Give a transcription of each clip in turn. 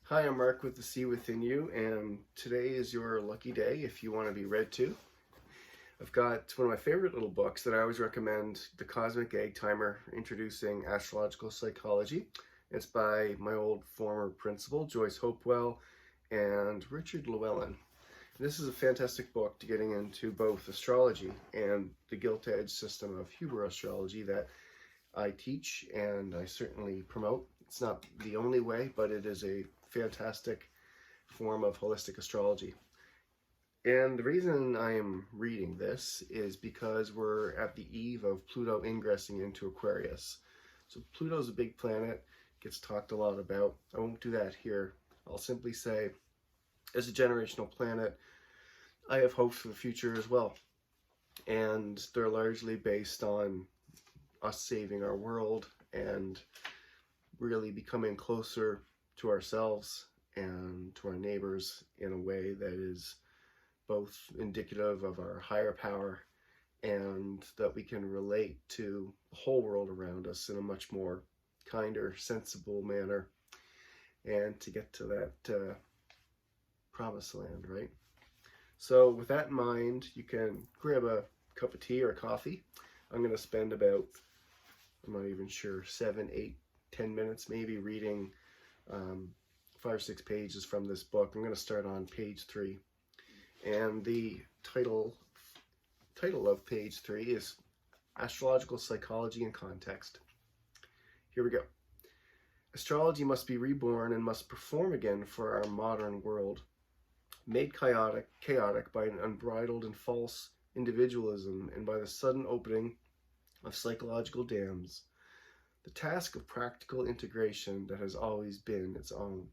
Hi, I'm Mark with The Sea Within You, and today is your lucky day if you want to be read to. I've got one of my favorite little books that I always recommend, The Cosmic Egg Timer, Introducing Astrological Psychology. It's by my old former principal, Joyce Hopewell, and Richard Llewellyn. This is a fantastic book to getting into both astrology and the gilt-edged system of Huber astrology that I teach and I certainly promote. It's not the only way, but it is a fantastic form of holistic astrology. And the reason I am reading this is because we're at the eve of Pluto ingressing into Aquarius. So Pluto's a big planet, gets talked a lot about. I won't do that here. I'll simply say, as a generational planet, I have hopes for the future as well. And they're largely based on us saving our world and really becoming closer to ourselves and to our neighbors in a way that is both indicative of our higher power and that we can relate to the whole world around us in a much more kinder, sensible manner, and to get to that promised land, right? So with that in mind, you can grab a cup of tea or coffee. I'm going to spend about, I'm not even sure, 7, 8, 10 minutes maybe reading 5 or 6 pages from this book. I'm going to start on page 3. And the title of page 3 is Astrological Psychology and Context. Here we go. Astrology must be reborn and must perform again for our modern world, made chaotic by an unbridled and false individualism and by the sudden opening of psychological dams. The task of practical integration that has always been its own.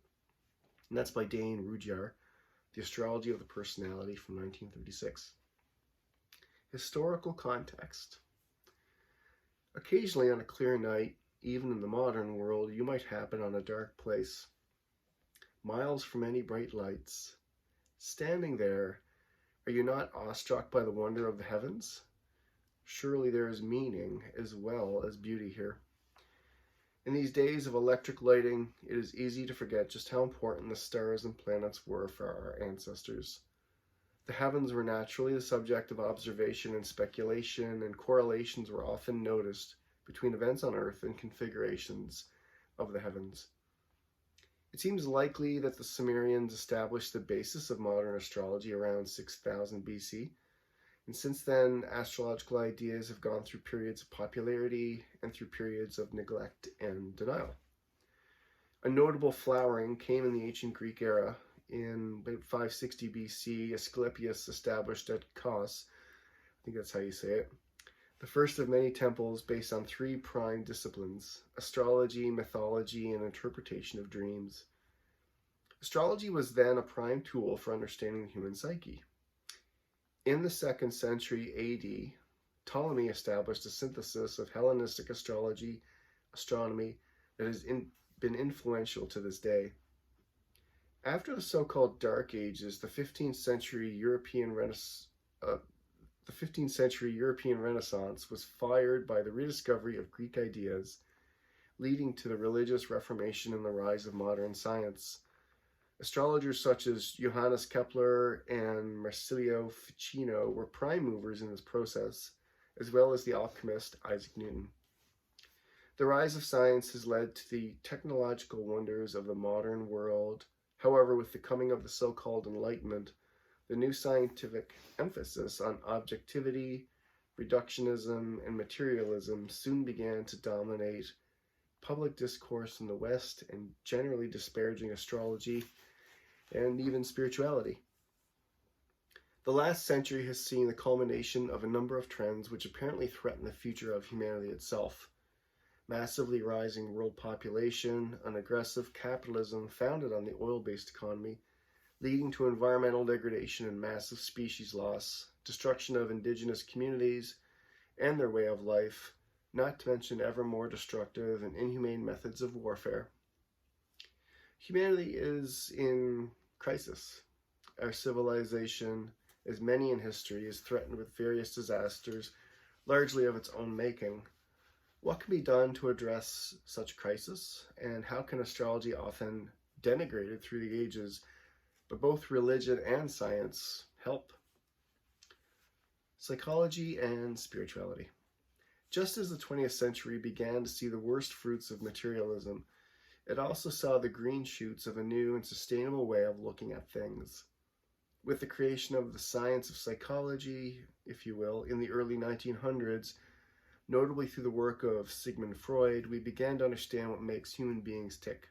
And that's by Dane Rudhyar, The Astrology of the Personality from 1936. Historical context. Occasionally on a clear night, even in the modern world, you might happen on a dark place, miles from any bright lights. Standing there, are you not awestruck by the wonder of the heavens? Surely there is meaning as well as beauty here. In these days of electric lighting, it is easy to forget just how important the stars and planets were for our ancestors. The heavens were naturally the subject of observation and speculation, and correlations were often noticed between events on Earth and configurations of the heavens. It seems likely that the Sumerians established the basis of modern astrology around 6000 BC. And since then, astrological ideas have gone through periods of popularity and through periods of neglect and denial. A notable flowering came in the ancient Greek era. In about 560 BC, Asclepius established at Kos, I think that's how you say it, the first of many temples based on 3 prime disciplines: astrology, mythology, and interpretation of dreams. Astrology was then a prime tool for understanding the human psyche. In the 2nd century AD, Ptolemy established a synthesis of Hellenistic astronomy that has been influential to this day. After the so-called Dark Ages, the 15th century European Renaissance was fired by the rediscovery of Greek ideas, leading to the religious Reformation and the rise of modern science. Astrologers such as Johannes Kepler and Marsilio Ficino were prime movers in this process, as well as the alchemist Isaac Newton. The rise of science has led to the technological wonders of the modern world. However, with the coming of the so-called Enlightenment, the new scientific emphasis on objectivity, reductionism, and materialism soon began to dominate public discourse in the West and generally disparaging astrology and even spirituality. The last century has seen the culmination of a number of trends which apparently threaten the future of humanity itself. Massively rising world population, an aggressive capitalism founded on the oil-based economy, leading to environmental degradation and massive species loss, destruction of indigenous communities and their way of life, not to mention ever more destructive and inhumane methods of warfare. Humanity is in crisis. Our civilization, as many in history, is threatened with various disasters, largely of its own making. What can be done to address such crisis, and how can astrology often denigrated through the ages, but both religion and science help. Psychology and spirituality. Just as the 20th century began to see the worst fruits of materialism, it also saw the green shoots of a new and sustainable way of looking at things. With the creation of the science of psychology, if you will, in the early 1900s, notably through the work of Sigmund Freud, we began to understand what makes human beings tick.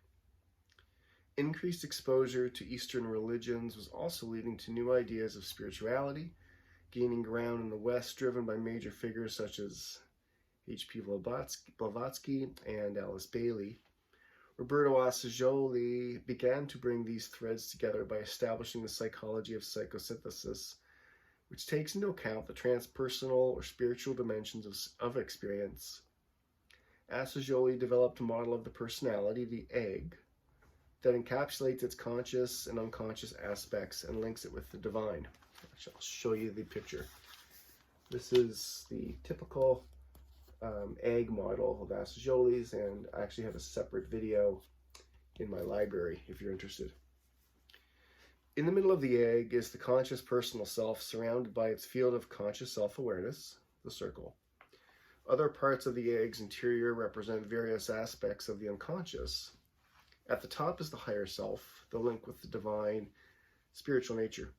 Increased exposure to Eastern religions was also leading to new ideas of spirituality, gaining ground in the West, driven by major figures such as H.P. Blavatsky and Alice Bailey. Roberto Assagioli began to bring these threads together by establishing the psychology of psychosynthesis, which takes into account the transpersonal or spiritual dimensions of experience. Assagioli developed a model of the personality, the egg, that encapsulates its conscious and unconscious aspects and links it with the divine. I'll show you the picture. This is the typical egg model of Assagioli's, and I actually have a separate video in my library if you're interested. In the middle of the egg is the conscious personal self, surrounded by its field of conscious self-awareness, the circle. Other parts of the egg's interior represent various aspects of the unconscious. At the top is the higher self, the link with the divine, spiritual nature.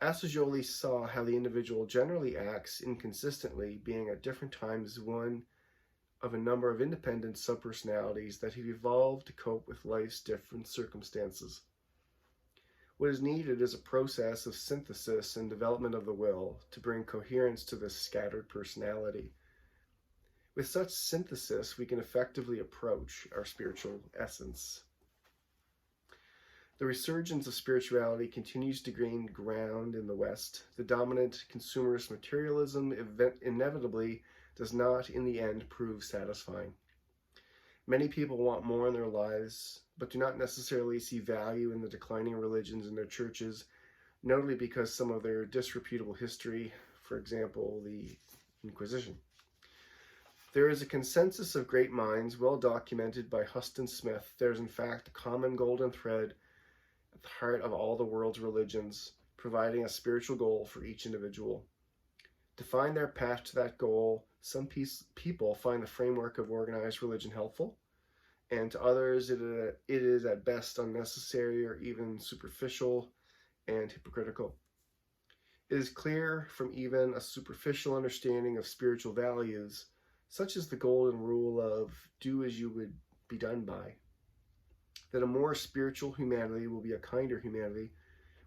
Assagioli saw how the individual generally acts inconsistently, being at different times one of a number of independent subpersonalities that have evolved to cope with life's different circumstances. What is needed is a process of synthesis and development of the will to bring coherence to this scattered personality. With such synthesis, we can effectively approach our spiritual essence. The resurgence of spirituality continues to gain ground in the West. The dominant consumerist materialism inevitably does not, in the end, prove satisfying. Many people want more in their lives, but do not necessarily see value in the declining religions in their churches, notably because some of their disreputable history, for example, the Inquisition. There is a consensus of great minds, well documented by Huston Smith. There is in fact a common golden thread at the heart of all the world's religions, providing a spiritual goal for each individual. To find their path to that goal, some people find the framework of organized religion helpful, and to others it is at best unnecessary or even superficial and hypocritical. It is clear from even a superficial understanding of spiritual values, such as the golden rule of do as you would be done by, that a more spiritual humanity will be a kinder humanity,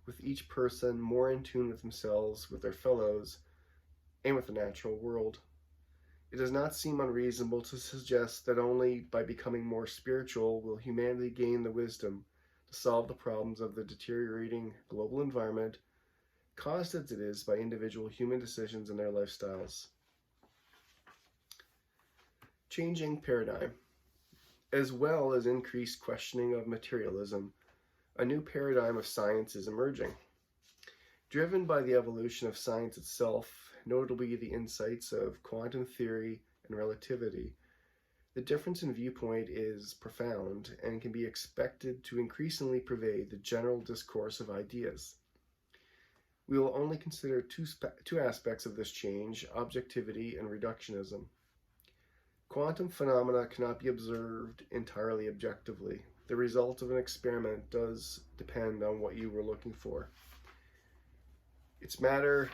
with each person more in tune with themselves, with their fellows, and with the natural world. It does not seem unreasonable to suggest that only by becoming more spiritual will humanity gain the wisdom to solve the problems of the deteriorating global environment, caused as it is by individual human decisions and their lifestyles. Changing paradigm. As well as increased questioning of materialism, a new paradigm of science is emerging. Driven by the evolution of science itself, notably the insights of quantum theory and relativity, the difference in viewpoint is profound and can be expected to increasingly pervade the general discourse of ideas. We will only consider two aspects of this change, objectivity and reductionism. Quantum phenomena cannot be observed entirely objectively. The result of an experiment does depend on what you were looking for. Is matter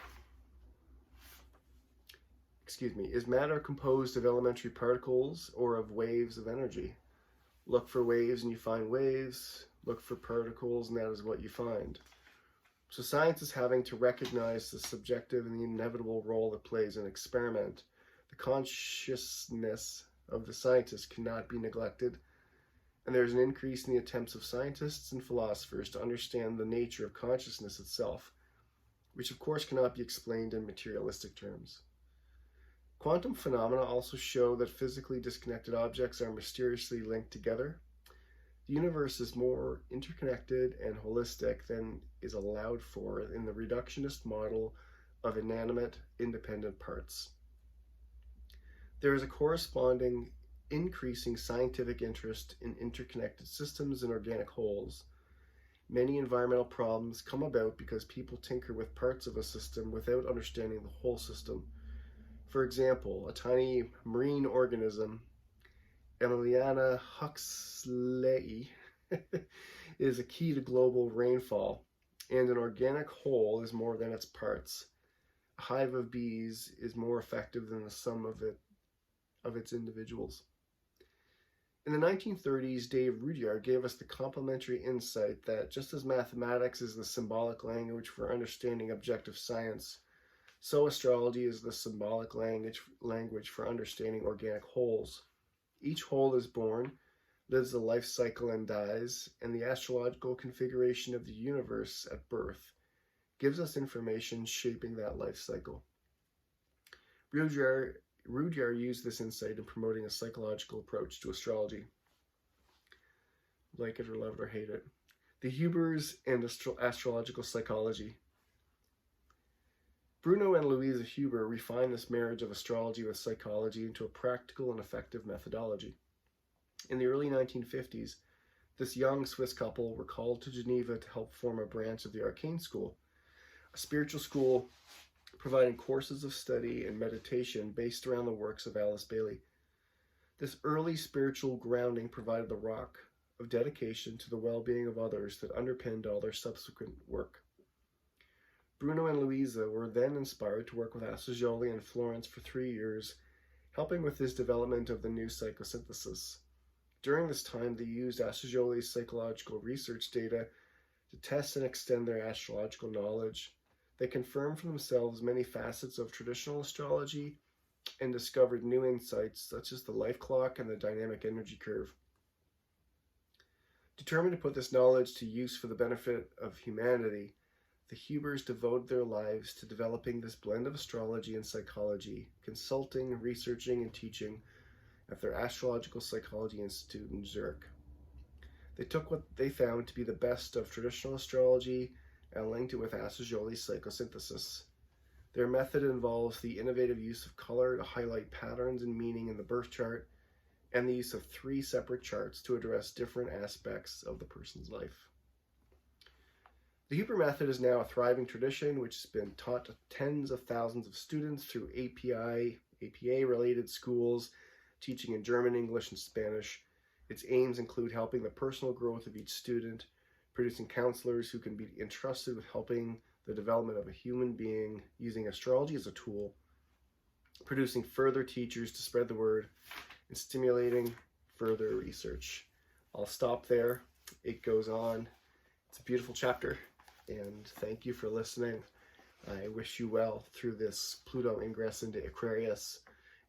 composed of elementary particles or of waves of energy? Look for waves and you find waves. Look for particles and that is what you find. So science is having to recognize the subjective and the inevitable role it plays in experiment. The consciousness of the scientist cannot be neglected, and there is an increase in the attempts of scientists and philosophers to understand the nature of consciousness itself, which of course cannot be explained in materialistic terms. Quantum phenomena also show that physically disconnected objects are mysteriously linked together. The universe is more interconnected and holistic than is allowed for in the reductionist model of inanimate, independent parts. There is a corresponding increasing scientific interest in interconnected systems and organic wholes. Many environmental problems come about because people tinker with parts of a system without understanding the whole system. For example, a tiny marine organism, Emiliana huxleyi, is a key to global rainfall, and an organic whole is more than its parts. A hive of bees is more effective than the sum of its individuals. In the 1930s, Dave Rudyard gave us the complementary insight that just as mathematics is the symbolic language for understanding objective science, so astrology is the symbolic language for understanding organic wholes. Each whole is born, lives a life cycle and dies, and the astrological configuration of the universe at birth gives us information shaping that life cycle. Rudyard used this insight in promoting a psychological approach to astrology. Like it or love it or hate it. The Hubers and astrological psychology. Bruno and Louisa Huber refined this marriage of astrology with psychology into a practical and effective methodology. In the early 1950s, this young Swiss couple were called to Geneva to help form a branch of the Arcane School, a spiritual school providing courses of study and meditation based around the works of Alice Bailey. This early spiritual grounding provided the rock of dedication to the well-being of others that underpinned all their subsequent work. Bruno and Louisa were then inspired to work with Assagioli in Florence for 3 years, helping with his development of the new psychosynthesis. During this time, they used Assagioli's psychological research data to test and extend their astrological knowledge. They confirmed for themselves many facets of traditional astrology and discovered new insights such as the life clock and the dynamic energy curve. Determined to put this knowledge to use for the benefit of humanity, the Hubers devoted their lives to developing this blend of astrology and psychology, consulting, researching, and teaching at their Astrological Psychology Institute in Zurich. They took what they found to be the best of traditional astrology and linked it with Assagioli's psychosynthesis. Their method involves the innovative use of color to highlight patterns and meaning in the birth chart, and the use of 3 separate charts to address different aspects of the person's life. The Huber method is now a thriving tradition which has been taught to tens of thousands of students through APA-related schools, teaching in German, English, and Spanish. Its aims include helping the personal growth of each student, producing counselors who can be entrusted with helping the development of a human being using astrology as a tool, producing further teachers to spread the word, and stimulating further research. I'll stop there. It goes on. It's a beautiful chapter, and thank you for listening. I wish you well through this Pluto ingress into Aquarius,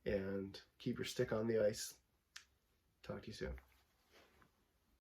and keep your stick on the ice. Talk to you soon.